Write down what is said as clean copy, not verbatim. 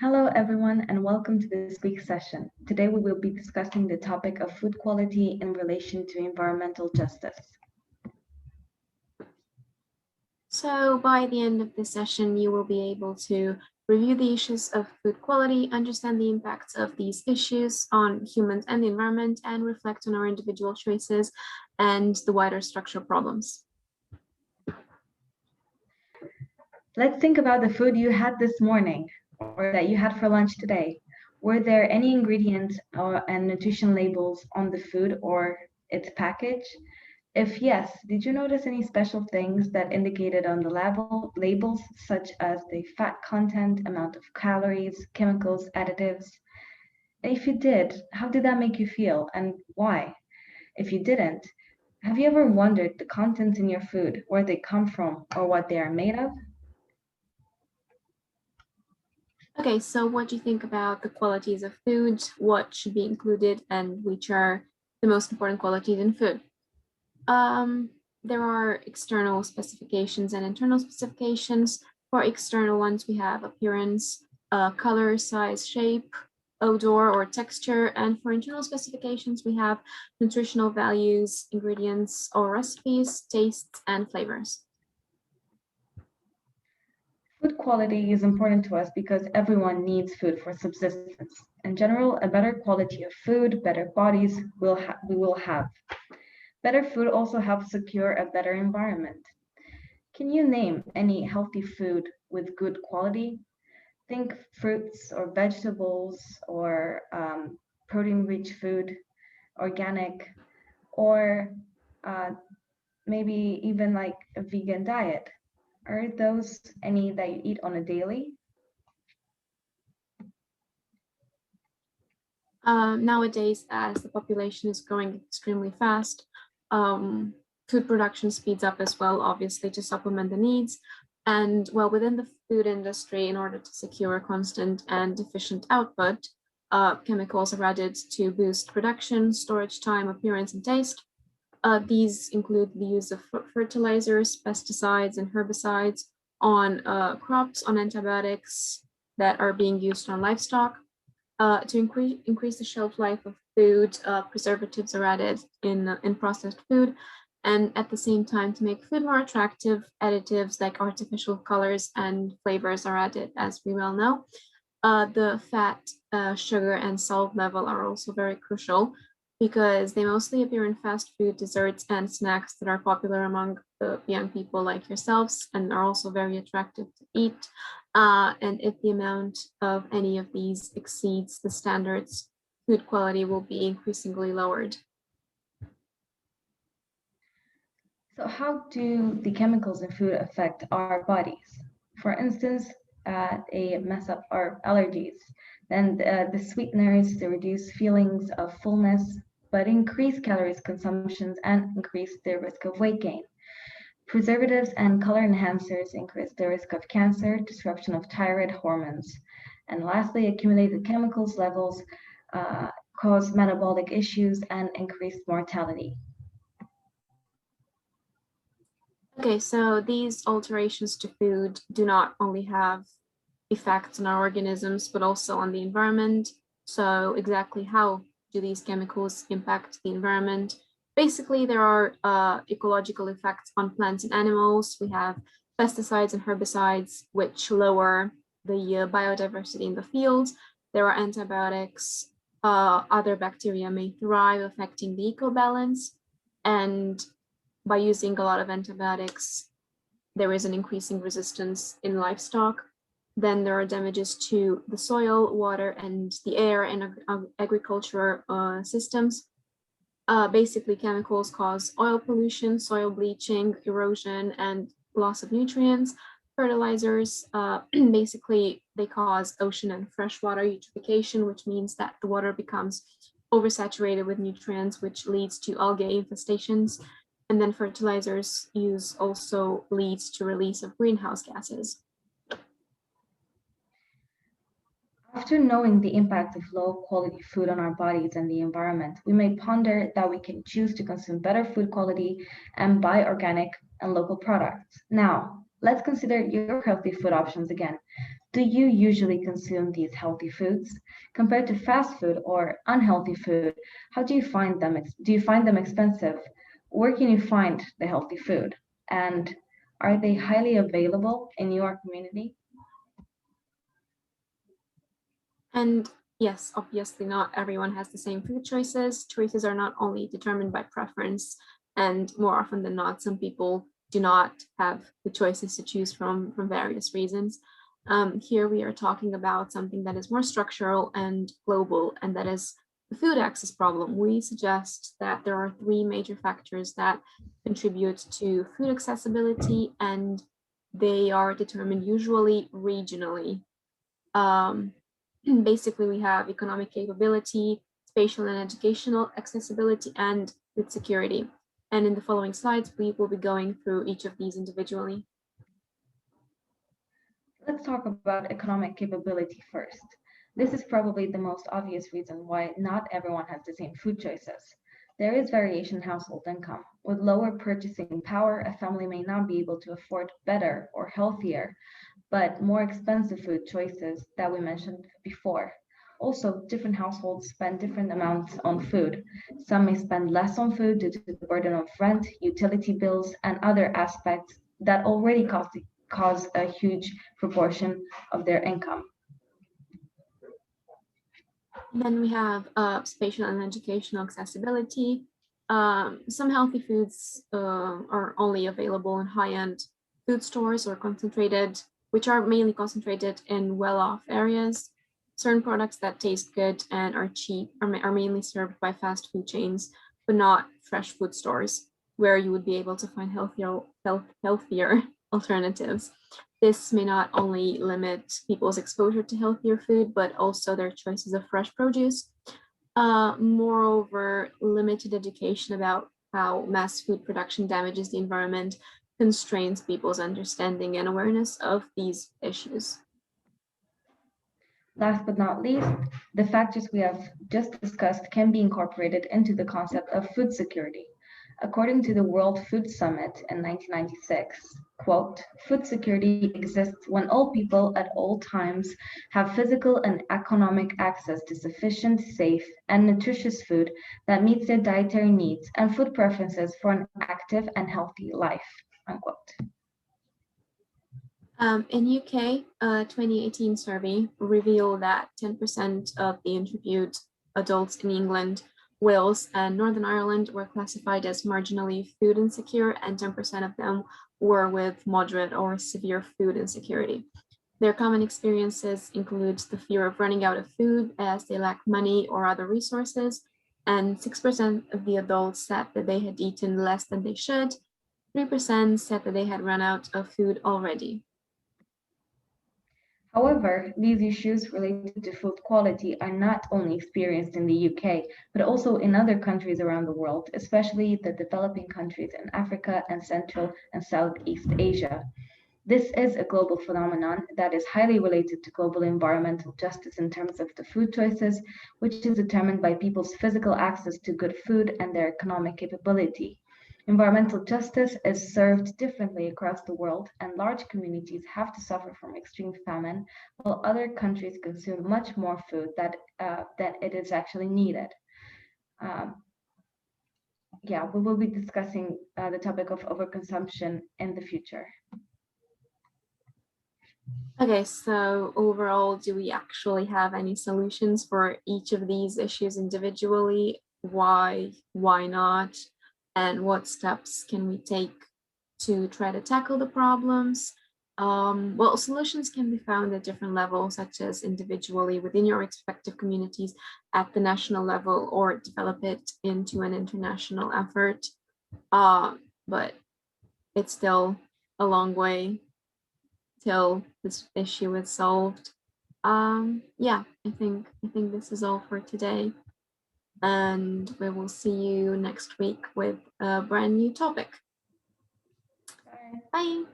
Hello, everyone, and welcome to this week's session. Today, we will be discussing the topic of food quality in relation to environmental justice. So by the end of this session, you will be able to review the issues of food quality, understand the impacts of these issues on humans and the environment, and reflect on our individual choices and the wider structural problems. Let's think about the food you had this morning or that you had for lunch today. Were there any ingredients and nutrition labels on the food or its package? If yes, did you notice any special things that indicated on the labels, such as the fat content, amount of calories, chemicals, additives? And if you did, how did that make you feel and why? If you didn't, have you ever wondered the contents in your food, where they come from, or what they are made of? Okay, so what do you think about the qualities of food, what should be included, and which are the most important qualities in food? There are external specifications and internal specifications. For external ones, we have appearance, color, size, shape, odor or texture. And for internal specifications, we have nutritional values, ingredients or recipes, tastes, and flavors. Food quality is important to us because everyone needs food for subsistence. In general, a better quality of food, better bodies we will have. Better food also helps secure a better environment. Can you name any healthy food with good quality? Think fruits or vegetables or protein-rich food, organic, or uh, maybe even like a vegan diet. Are those any that you eat on a daily? Nowadays, as the population is growing extremely fast, food production speeds up as well, obviously, to supplement the needs. And well, within the food industry, in order to secure constant and efficient output, chemicals are added to boost production, storage time, appearance, and taste. These include the use of fertilizers, pesticides, and herbicides on crops, on antibiotics that are being used on livestock. To increase the shelf life of food, preservatives are added in processed food. And at the same time, to make food more attractive, additives like artificial colors and flavors are added, as we well know. The fat, sugar, and salt level are also very crucial because they mostly appear in fast food, desserts, and snacks that are popular among the young people like yourselves and are also very attractive to eat. And if the amount of any of these exceeds the standards, food quality will be increasingly lowered. So how do the chemicals in food affect our bodies? For instance, they mess up our allergies. Then the sweeteners, they reduce feelings of fullness, but increase calories consumptions and increase the risk of weight gain. Preservatives and color enhancers increase the risk of cancer, disruption of thyroid hormones. And lastly, accumulated chemicals levels cause metabolic issues and increased mortality. Okay, so these alterations to food do not only have effects on our organisms, but also on the environment. So exactly how do these chemicals impact the environment? Basically, there are ecological effects on plants and animals. We have pesticides and herbicides, which lower the biodiversity in the fields. There are antibiotics. Other bacteria may thrive, affecting the eco balance. And by using a lot of antibiotics, there is an increasing resistance in livestock. Then there are damages to the soil, water, and the air and agriculture systems. Basically, chemicals cause oil pollution, soil bleaching, erosion, and loss of nutrients. Fertilizers, basically, they cause ocean and freshwater eutrophication, which means that the water becomes oversaturated with nutrients, which leads to algae infestations. And then fertilizers use also leads to release of greenhouse gases. After knowing the impact of low quality food on our bodies and the environment, we may ponder that we can choose to consume better food quality and buy organic and local products. Now, let's consider your healthy food options again. Do you usually consume these healthy foods? Compared to fast food or unhealthy food, how do you find them? Do you find them expensive? Where can you find the healthy food? And are they highly available in your community? And yes, obviously not everyone has the same food choices. Choices are not only determined by preference, and more often than not, some people do not have the choices to choose from various reasons. Here we are talking about something that is more structural and global, and that is the food access problem. We suggest that there are three major factors that contribute to food accessibility, and they are determined usually regionally. Um, Basically, we have economic capability, spatial and educational accessibility, and food security. And in the following slides, we will be going through each of these individually. Let's talk about economic capability first. This is probably the most obvious reason why not everyone has the same food choices. There is variation in household income. With lower purchasing power, a family may not be able to afford better or healthier, but more expensive food choices that we mentioned before. Also, different households spend different amounts on food. Some may spend less on food due to the burden of rent, utility bills, and other aspects that already cause a huge proportion of their income. Then we have spatial and educational accessibility. Some healthy foods are only available in high-end food stores or concentrated, which are mainly concentrated in well-off areas. Certain products that taste good and are cheap are mainly served by fast food chains, but not fresh food stores, where you would be able to find healthier alternatives. This may not only limit people's exposure to healthier food, but also their choices of fresh produce. Moreover, limited education about how mass food production damages the environment constrains people's understanding and awareness of these issues. Last but not least, the factors we have just discussed can be incorporated into the concept of food security. According to the World Food Summit in 1996, quote, food security exists when all people at all times have physical and economic access to sufficient, safe, and nutritious food that meets their dietary needs and food preferences for an active and healthy life, unquote. In UK, a 2018 survey revealed that 10% of the interviewed adults in England, Wales, and Northern Ireland were classified as marginally food insecure, and 10% of them were with moderate or severe food insecurity. Their common experiences include the fear of running out of food as they lack money or other resources, and 6% of the adults said that they had eaten less than they should. 3% said that they had run out of food already. However, these issues related to food quality are not only experienced in the UK, but also in other countries around the world, especially the developing countries in Africa and Central and Southeast Asia. This is a global phenomenon that is highly related to global environmental justice in terms of the food choices, which is determined by people's physical access to good food and their economic capability. Environmental justice is served differently across the world, and large communities have to suffer from extreme famine, while other countries consume much more food that it is actually needed. Um, yeah, we will be discussing the topic of overconsumption in the future. Okay, so overall, do we actually have any solutions for each of these issues individually? Why not? And what steps can we take to try to tackle the problems? Well, solutions can be found at different levels, such as individually within your respective communities, at the national level, or develop it into an international effort. But it's still a long way till this issue is solved. Yeah, I think this is all for today, and we will see you next week with a brand new topic. Bye. Bye.